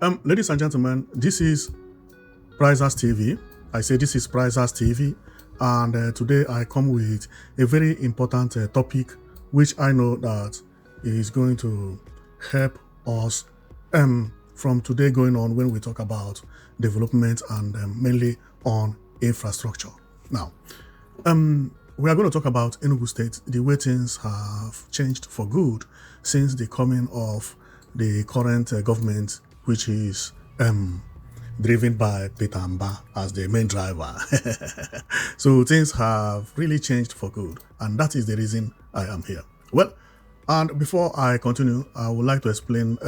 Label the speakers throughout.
Speaker 1: Ladies and gentlemen, this is Prizers TV. I say this is Prizers TV, and today I come with a very important topic, which I know that is going to help us from today going on when we talk about development and mainly on infrastructure. Now, we are going to talk about Enugu State, the way things have changed for good since the coming of the current government, which is driven by Peter Amba as the main driver. So things have really changed for good, and that is the reason I am here. Well, and before I continue, I would like to explain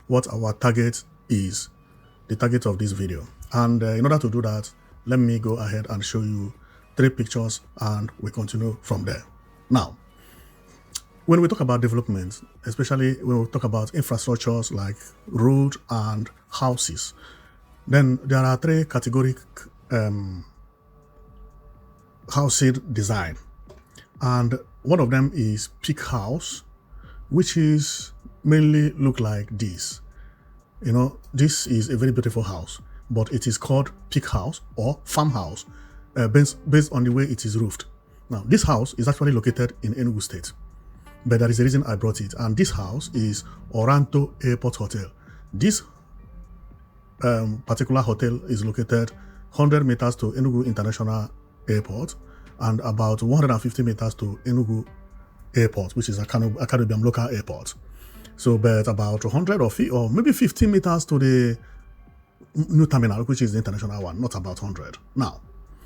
Speaker 1: what our target is, the target of this video. And in order to do that, let me go ahead and show you 3 pictures and we continue from there. Now, when we talk about development, especially when we talk about infrastructures like road and houses, then there are 3 categoric housing design. And one of them is peak house, which is mainly look like this. You know, this is a very beautiful house, but it is called peak house or farmhouse based on the way it is roofed. Now, this house is actually located in Enugu State, but there is a reason I brought it. And this house is Oranto Airport Hotel. This particular hotel is located 100 meters to Enugu International Airport and about 150 meters to Enugu Airport, which is a Caribbean local airport. So, but about 100 or maybe 50 meters to the new terminal, which is the international one, not about 100. Now,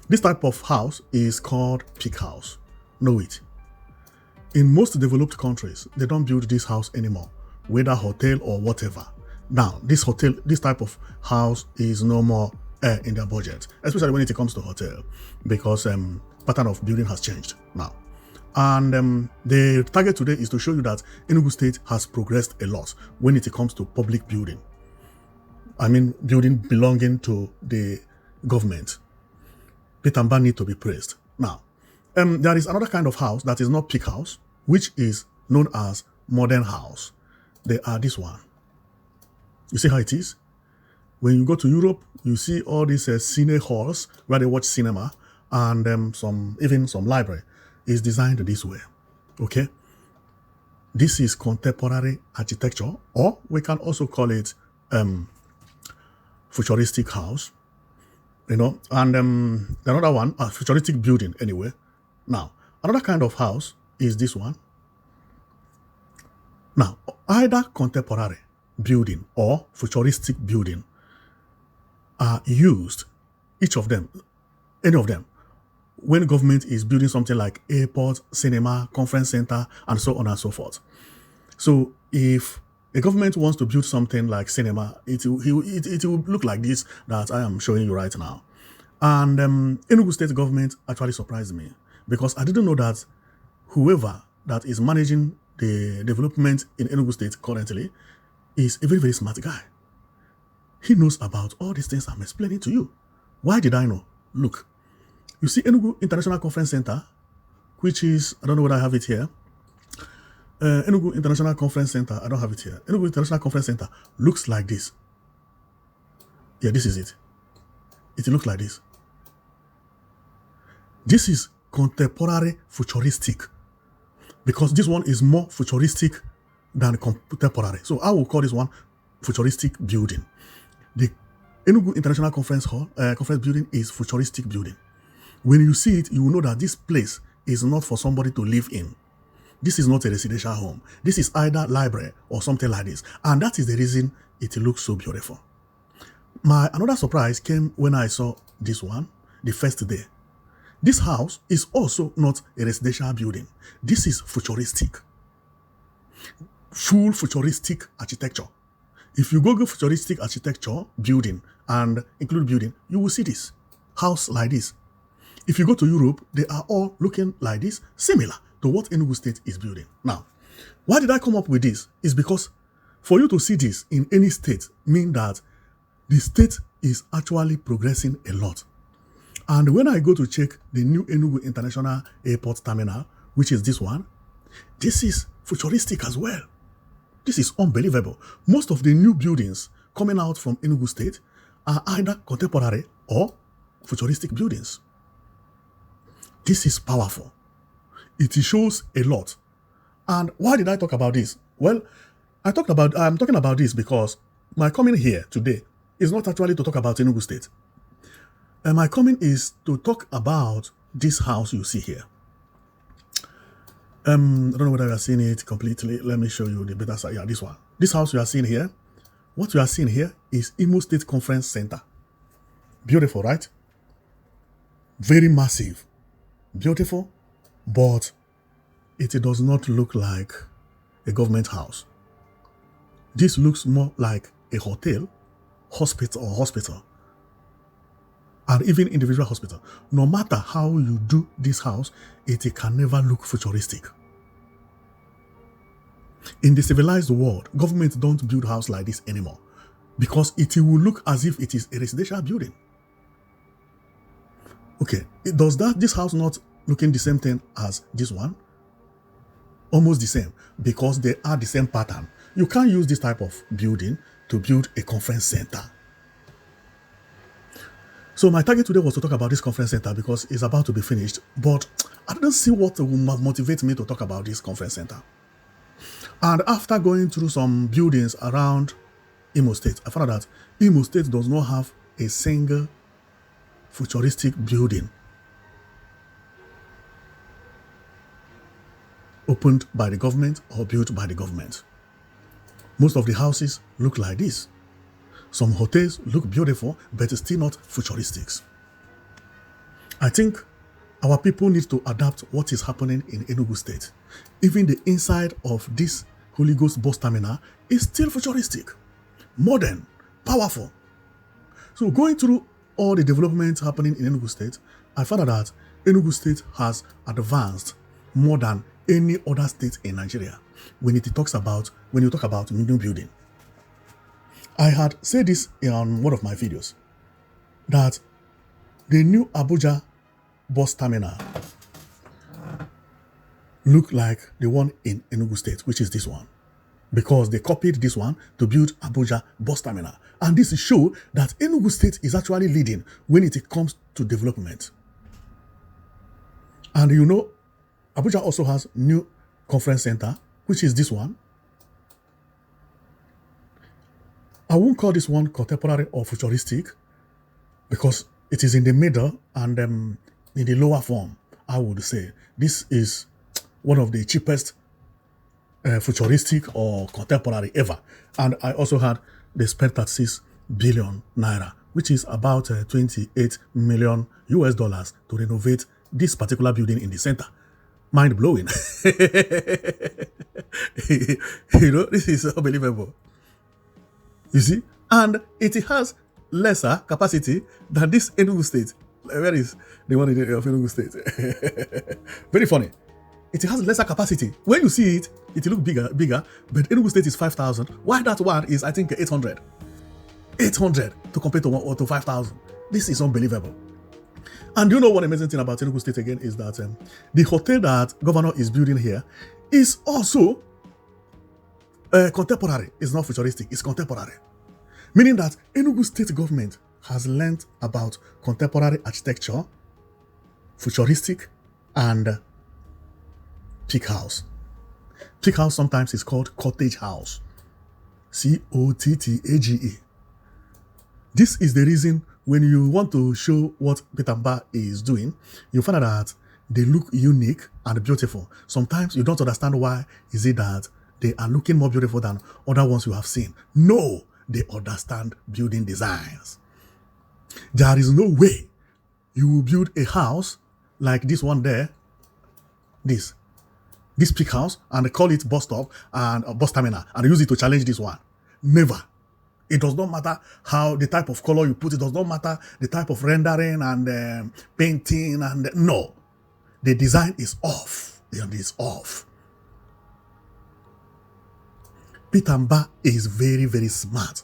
Speaker 1: this type of house is called peak house. Know it. In most developed countries, they don't build this house anymore, whether hotel or whatever. Now, this type of house is no more in their budget, especially when it comes to hotel, because pattern of building has changed now. And the target today is to show you that Enugu State has progressed a lot when it comes to public building. I mean, building belonging to the government. Peter Amba need to be praised. Now, there is another kind of house that is not peak house, which is known as modern house. They are this one. You see how it is? When you go to Europe, you see all these cine halls where they watch cinema, and some library is designed this way. Okay? This is contemporary architecture, or we can also call it futuristic house. You know, and another one, a futuristic building anyway. Now, another kind of house is this one. Now, either contemporary building or futuristic building are used, each of them, any of them, when government is building something like airport, cinema, conference center, and so on and so forth. So if a government wants to build something like cinema, it will look like this that I am showing you right now. And Enugu State government actually surprised me, because I didn't know that whoever that is managing the development in Enugu State currently is a very, very smart guy. He knows about all these things I'm explaining to you. Why did I know? Look, you see Enugu International Conference Center, which is, I don't know whether I have it here. Enugu International Conference Center, I don't have it here. Enugu International Conference Center looks like this. Yeah, this is it. It looks like this. This is contemporary futuristic, because this one is more futuristic than contemporary. So I will call this one futuristic building. The Enugu International Conference Hall, conference building is futuristic building. When you see it, you will know that this place is not for somebody to live in. This is not a residential home. This is either library or something like this. And that is the reason it looks so beautiful. Another surprise came when I saw this one, the first day. This house is also not a residential building. This is futuristic. Full futuristic architecture. If you Google futuristic architecture building and include building, you will see this house like this. If you go to Europe, they are all looking like this, similar to what Enugu State is building. Now, why did I come up with this? It's because for you to see this in any state means that the state is actually progressing a lot. And when I go to check the new Enugu International Airport Terminal, which is this one, this is futuristic as well. This is unbelievable. Most of the new buildings coming out from Enugu State are either contemporary or futuristic buildings. This is powerful. It shows a lot. And why did I talk about this? Well, I'm talking about this because my coming here today is not actually to talk about Enugu State. And my coming is to talk about this house you see here. I don't know whether you are seeing it completely. Let me show you the better side. Yeah, this one. This house you are seeing here, what you are seeing here is Imo State Conference Center. Beautiful, right? Very massive. Beautiful, but it does not look like a government house. This looks more like a hotel, hospital, and even individual hospital. No matter how you do this house, it can never look futuristic. In the civilized world, governments don't build house like this anymore because it will look as if it is a residential building. Okay, does this house not looking the same thing as this one? Almost the same, because they are the same pattern. You can't use this type of building to build a conference center. So my target today was to talk about this conference center because it's about to be finished, but I didn't see what will motivate me to talk about this conference center. And after going through some buildings around Imo State, I found out that Imo State does not have a single futuristic building opened by the government or built by the government. Most of the houses look like this. Some hotels look beautiful, but still not futuristic. I think our people need to adapt what is happening in Enugu State. Even the inside of this Holy Ghost bus terminal is still futuristic, modern, powerful. So going through all the developments happening in Enugu State, I found out that Enugu State has advanced more than any other state in Nigeria when you talk about new building. I had said this in one of my videos that the new Abuja bus terminal look like the one in Enugu State, which is this one, because they copied this one to build Abuja bus terminal. And this shows that Enugu State is actually leading when it comes to development. And you know, Abuja also has new conference center, which is this one. I won't call this one contemporary or futuristic because it is in the middle and in the lower form. I would say this is one of the cheapest futuristic or contemporary ever. And I also had they spent 36 billion naira, which is about 28 million US dollars to renovate this particular building in the center. Mind blowing. You know, this is unbelievable. You see? And it has lesser capacity than this Enugu State. Where is the one of Enugu State? Very funny. It has lesser capacity. When you see it, it looks bigger, but Enugu State is 5,000. Why that one is, I think, 800. 800 to compare to 5,000. This is unbelievable. And you know what amazing thing about Enugu State again is that the hotel that governor is building here is also contemporary. It's not futuristic, it's contemporary. Meaning that Enugu State government has learned about contemporary architecture, futuristic, and peak house. Peak house sometimes is called cottage house. C-O-T-T-A-G-E. This is the reason when you want to show what Pitamba is doing, you find out that they look unique and beautiful. Sometimes you don't understand why is it that they are looking more beautiful than other ones you have seen. No, they understand building designs. There is no way you will build a house like this one there, this peak house, and call it bus stop and bus terminal and use it to challenge this one. Never. It does not matter how the type of color you put. It does not matter the type of rendering and painting and no. The design is off. It is off. Pitamba is very, very smart.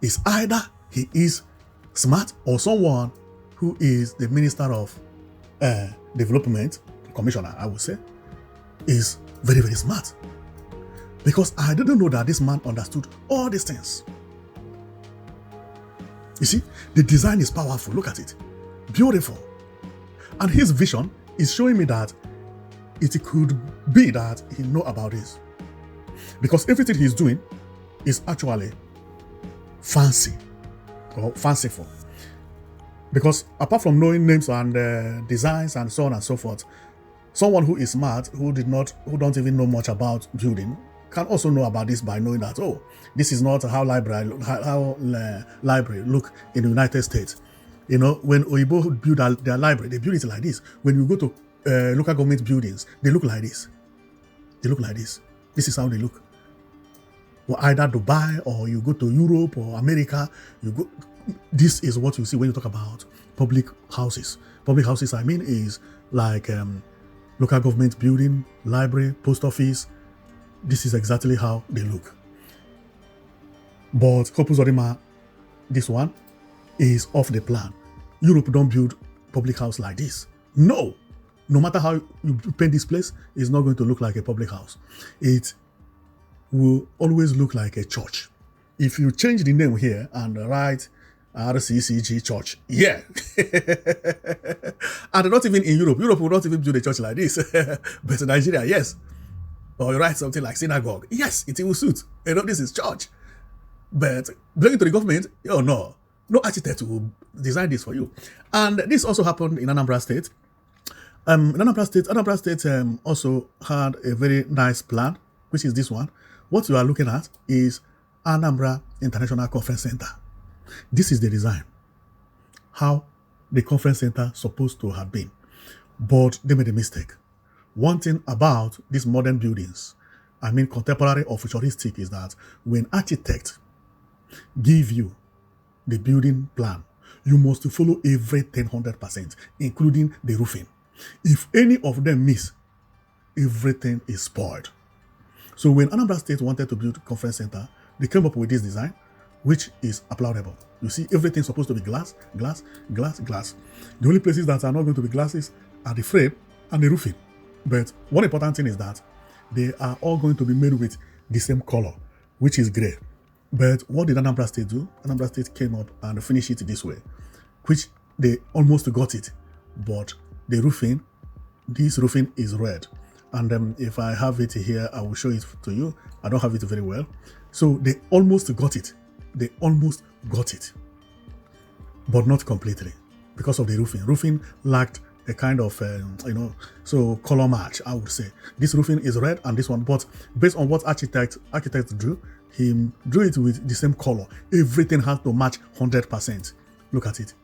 Speaker 1: It's either he is smart or someone who is the Minister of Development, Commissioner, I would say, is very, very smart. Because I didn't know that this man understood all these things. You see, the design is powerful. Look at it. Beautiful. And his vision is showing me that it could be that he know about this. Because everything he's doing is actually fancy or fanciful. Because apart from knowing names and designs and so on and so forth, someone who is smart, who don't even know much about building, can also know about this by knowing that, oh, this is not how library look in the United States. You know, when Oyibo build their library, they build it like this. When you go to local government buildings, they look like this. They look like this. This is how they look. Or either Dubai, or you go to Europe or America, you go. This is what you see when you talk about public houses. Public houses, I mean, is like local government building, library, post office. This is exactly how they look. But Hope Uzodimma, this one is off the plan. Europe don't build public house like this. No matter how you paint this place, it's not going to look like a public house. It will always look like a church. If you change the name here and write RCCG Church, yeah. And not even in Europe. Europe will not even build a church like this. But in Nigeria, yes. Or you write something like synagogue, yes, it will suit. You know, this is church. But belonging to the government, oh no architect will design this for you. And this also happened in Anambra State. Anambra State also had a very nice plan, which is this one. What you are looking at is Anambra International Conference Center. This is the design, how the conference center supposed to have been. But they made a mistake. One thing about these modern buildings, I mean contemporary or futuristic, is that when architects give you the building plan, you must follow everything 100%, including the roofing. If any of them miss, everything is spoiled. So when Anambra State wanted to build a conference center, they came up with this design, which is applaudable. You see, everything's supposed to be glass, glass, glass, glass. The only places that are not going to be glasses are the frame and the roofing. But one important thing is that they are all going to be made with the same color, which is gray. But what did Anambra State do? Anambra State came up and finished it this way, which they almost got it. But the roofing, this roofing is red. And if I have it here, I will show it to you. I don't have it very well. So they almost got it. They almost got it. But not completely because of the roofing. Roofing lacked a kind of, so color match, I would say. This roofing is red and this one, but based on what architect drew, he drew it with the same color. Everything has to match 100%. Look at it,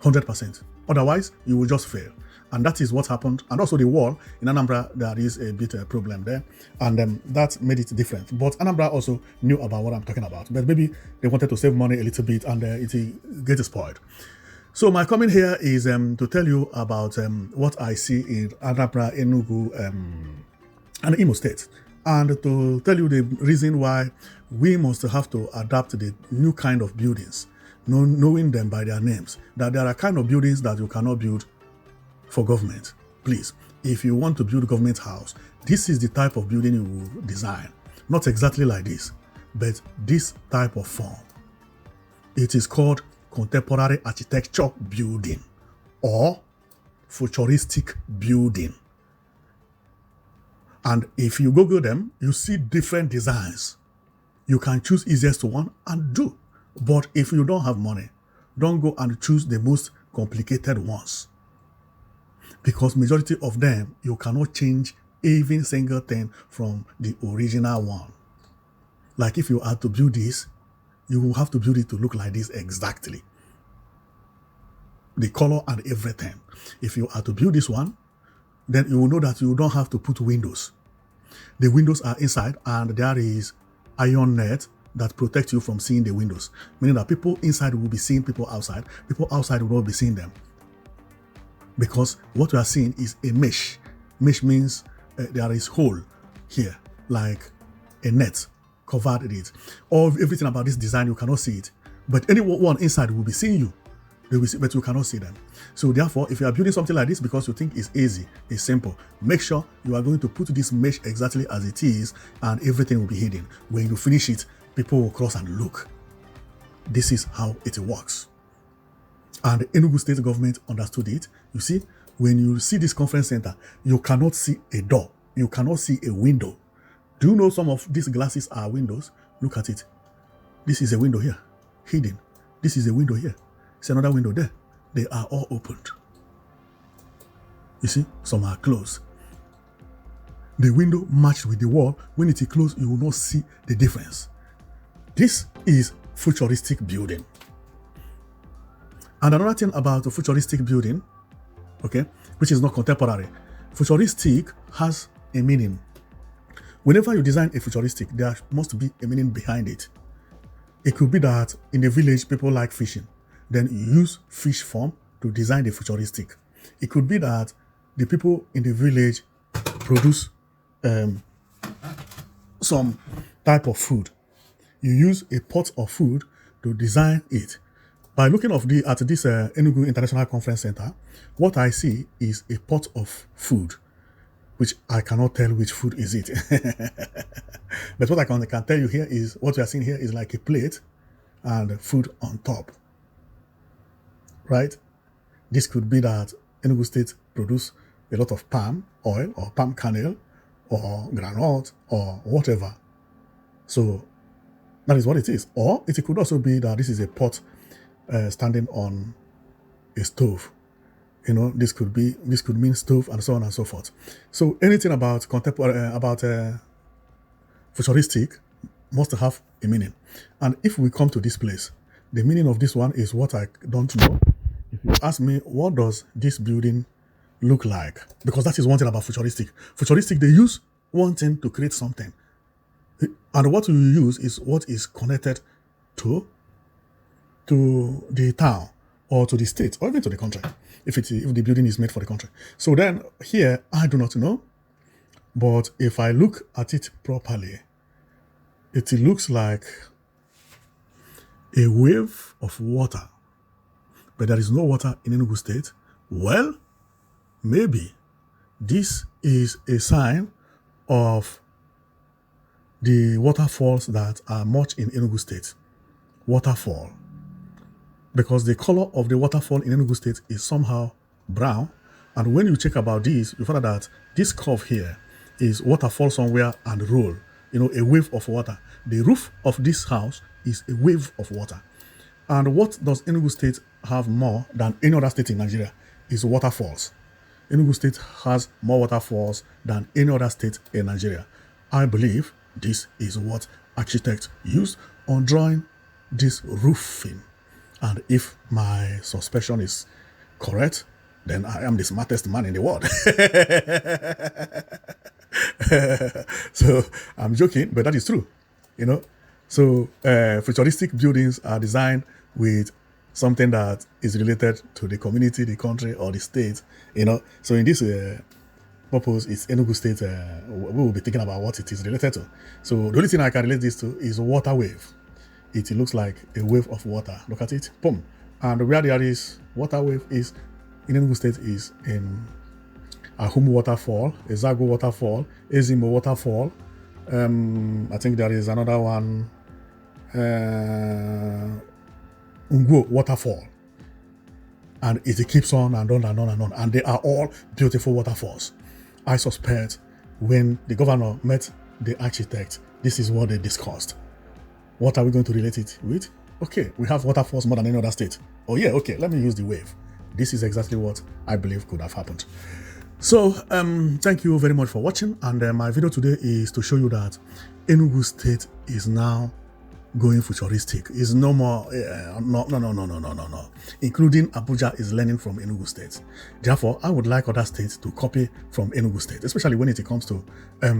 Speaker 1: 100%. Otherwise, you will just fail. And that is what happened. And also the wall in Anambra, there is a bit of problem there. And that made it different. But Anambra also knew about what I'm talking about. But maybe they wanted to save money a little bit and it gets spoiled. So my comment here is to tell you about what I see in Anambra, Enugu, and Imo State. And to tell you the reason why we must have to adapt the new kind of buildings, knowing them by their names. That there are kind of buildings that you cannot build for government. Please, if you want to build a government house, this is the type of building you will design. Not exactly like this, but this type of form. It is called contemporary architecture building or futuristic building. And if you Google them, you see different designs. You can choose easiest one and do. But if you don't have money, don't go and choose the most complicated ones. Because majority of them, you cannot change even single thing from the original one. Like if you are to build this, you will have to build it to look like this exactly. The color and everything. If you are to build this one, then you will know that you don't have to put windows. The windows are inside and there is iron net that protects you from seeing the windows. Meaning that people inside will be seeing people outside. People outside will not be seeing them. Because what we are seeing is a mesh. Mesh means there is hole here, like a net covered it. Or everything about this design, you cannot see it. But anyone inside will be seeing you. They will see, but you cannot see them. So therefore, if you are building something like this because you think it's easy, it's simple, make sure you are going to put this mesh exactly as it is and everything will be hidden. When you finish it, people will cross and look. This is how it works. And the Enugu state government understood it. You see, when you see this conference center, you cannot see a door. You cannot see a window. Do you know some of these glasses are windows? Look at it. This is a window here, hidden. This is a window here. It's another window there. They are all opened. You see, some are closed. The window matched with the wall. When it is closed, you will not see the difference. This is futuristic building. And another thing about a futuristic building, okay, which is not contemporary, futuristic has a meaning. Whenever you design a futuristic, there must be a meaning behind it. It could be that in the village, people like fishing. Then you use fish form to design the futuristic. It could be that the people in the village produce some type of food. You use a pot of food to design it. By looking at this Enugu International Conference Center, what I see is a pot of food, which I cannot tell which food is it. But what I can tell you here is, what we are seeing here is like a plate and food on top, right? This could be that Enugu State produce a lot of palm oil or palm kernel or granite or whatever. So that is what it is. Or it could also be that this is a pot standing on a stove. You know, this could mean stove and so on and so forth. So anything about contemporary, futuristic must have a meaning. And if we come to this place, the meaning of this one is what I don't know. If you ask me, what does this building look like? Because that is one thing about futuristic. Futuristic, they use one thing to create something. And what we use is what is connected to the town or to the state or even to the country, if the building is made for the country. So then here, I do not know, but if I look at it properly, it looks like a wave of water, but there is no water in Enugu State. Well, maybe this is a sign of the waterfalls that are much in Enugu State. Waterfall. Because the color of the waterfall in Enugu State is somehow brown. And when you check about this, you find out that this curve here is waterfall somewhere and roll. You know, a wave of water. The roof of this house is a wave of water. And what does Enugu State have more than any other state in Nigeria is waterfalls. Enugu State has more waterfalls than any other state in Nigeria. I believe this is what architects used on drawing this roofing. And if my suspicion is correct, then I am the smartest man in the world. So I'm joking, but that is true, you know. So futuristic buildings are designed with something that is related to the community, the country, or the state, you know. So in this purpose, it's Enugu State. We will be thinking about what it is related to. So the only thing I can relate this to is water wave. It looks like a wave of water. Look at it, boom. And where there is water wave is in Enugu State is in Ahumu Waterfall, Ezago Waterfall, Ezimo Waterfall. I think there is another one, Unguo Waterfall. And it keeps on and on and on and on. And they are all beautiful waterfalls. I suspect when the governor met the architect, this is what they discussed. What are we going to relate it with? Okay, we have waterfalls more than any other state. Oh yeah, okay, let me use the wave. This is exactly what I believe could have happened. So, thank you very much for watching. And my video today is to show you that Enugu State is now going futuristic. It's no more, no. Including Abuja is learning from Enugu State. Therefore, I would like other states to copy from Enugu State, especially when it comes to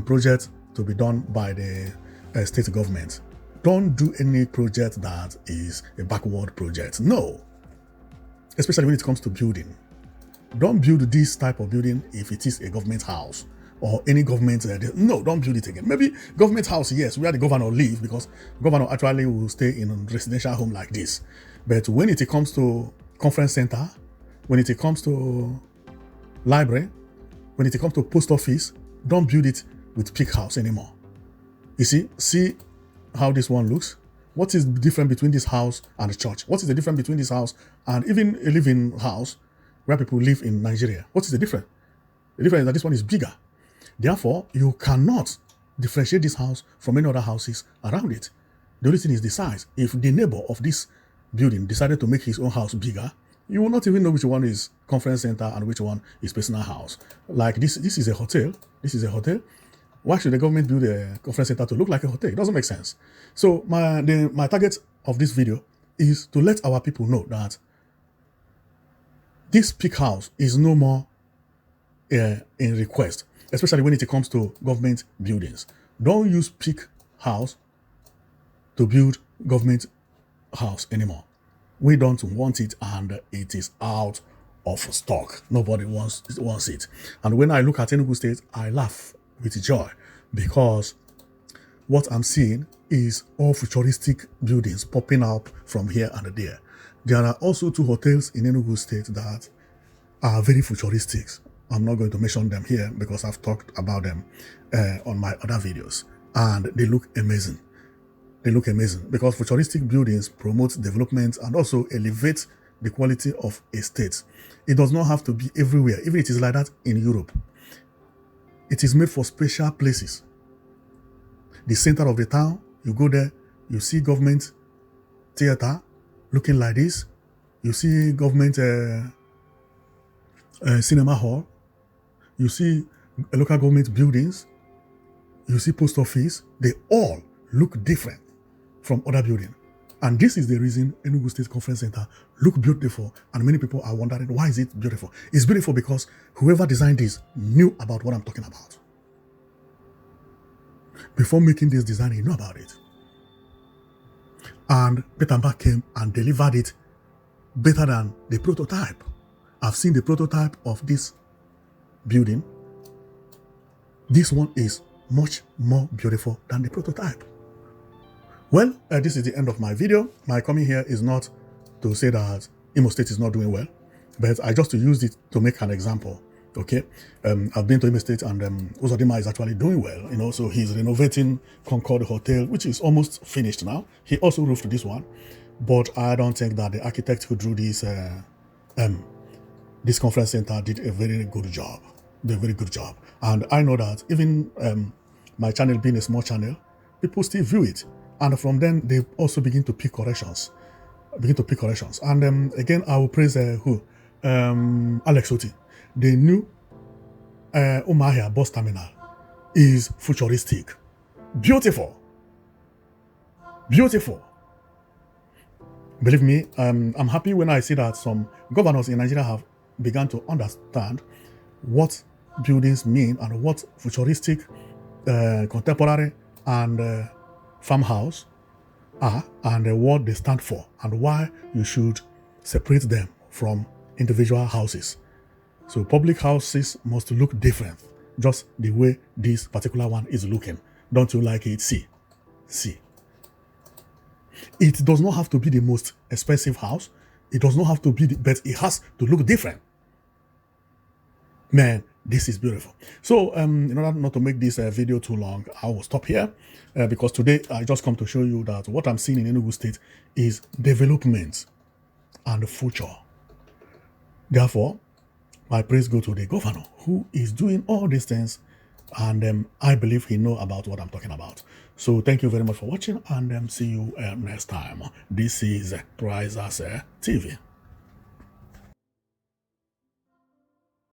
Speaker 1: projects to be done by the state government. Don't do any project that is a backward project. No. Especially when it comes to building. Don't build this type of building if it is a government house or any government. No, don't build it again. Maybe government house, yes, where the governor live, because governor actually will stay in a residential home like this. But when it comes to conference center, when it comes to library, when it comes to post office, don't build it with pig house anymore. You see how this one looks? What is the difference between this house and the church? What is the difference between this house and even a living house where people live in Nigeria? What is the difference? The difference is that this one is bigger. Therefore, you cannot differentiate this house from any other houses around it. The only thing is the size. If the neighbor of this building decided to make his own house bigger, you will not even know which one is conference center and which one is personal house. Like this is a hotel. This is a hotel. Why should the government build a conference center to look like a hotel? It doesn't make sense. So my target of this video is to let our people know that this peak house is no more in request, especially when it comes to government buildings. Don't use peak house to build government house anymore. We don't want it, and it is out of stock. Nobody wants it. And when I look at Enugu State, I laugh with joy because what I'm seeing is all futuristic buildings popping up from here and there. There are also 2 hotels in Enugu State that are very futuristic. I'm not going to mention them here because I've talked about them on my other videos, and they look amazing. They look amazing because futuristic buildings promote development and also elevate the quality of a state. It does not have to be everywhere. Even it is like that in Europe. It is made for special places. The center of the town, you go there, you see government theater looking like this. You see government cinema hall. You see local government buildings. You see post office. They all look different from other buildings. And this is the reason Enugu State Conference Center look beautiful, and many people are wondering, why is it beautiful? It's beautiful because whoever designed this knew about what I'm talking about. Before making this design, he knew about it. And Betamba came and delivered it better than the prototype. I've seen the prototype of this building. This one is much more beautiful than the prototype. Well, this is the end of my video. My coming here is not to say that Imo State is not doing well, but I just to use it to make an example. Okay, I've been to Imo State, and Uzodimma is actually doing well. You know, so he's renovating Concord Hotel, which is almost finished now. He also roofed this one, but I don't think that the architect who drew this conference center did a very good job. Did a very good job, and I know that even my channel being a small channel, people still view it. And from then, they also begin to pick corrections. And again, I will praise Alex Oti. The new Umahia bus terminal is futuristic. Beautiful. Beautiful. Believe me, I'm happy when I see that some governors in Nigeria have begun to understand what buildings mean and what futuristic, contemporary, and farmhouse are, and what they stand for, and why you should separate them from individual houses. So public houses must look different, just the way this particular one is looking. Don't you like it? See. It does not have to be the most expensive house. It does not have to be, but it has to look different. Man, this is beautiful. So in order not to make this video too long, I will stop here because today I just come to show you that what I'm seeing in Enugu State is development and the future. Therefore, my praise go to the governor who is doing all these things, and I believe he knows about what I'm talking about. So thank you very much for watching, and see you next time. This is Prizes TV.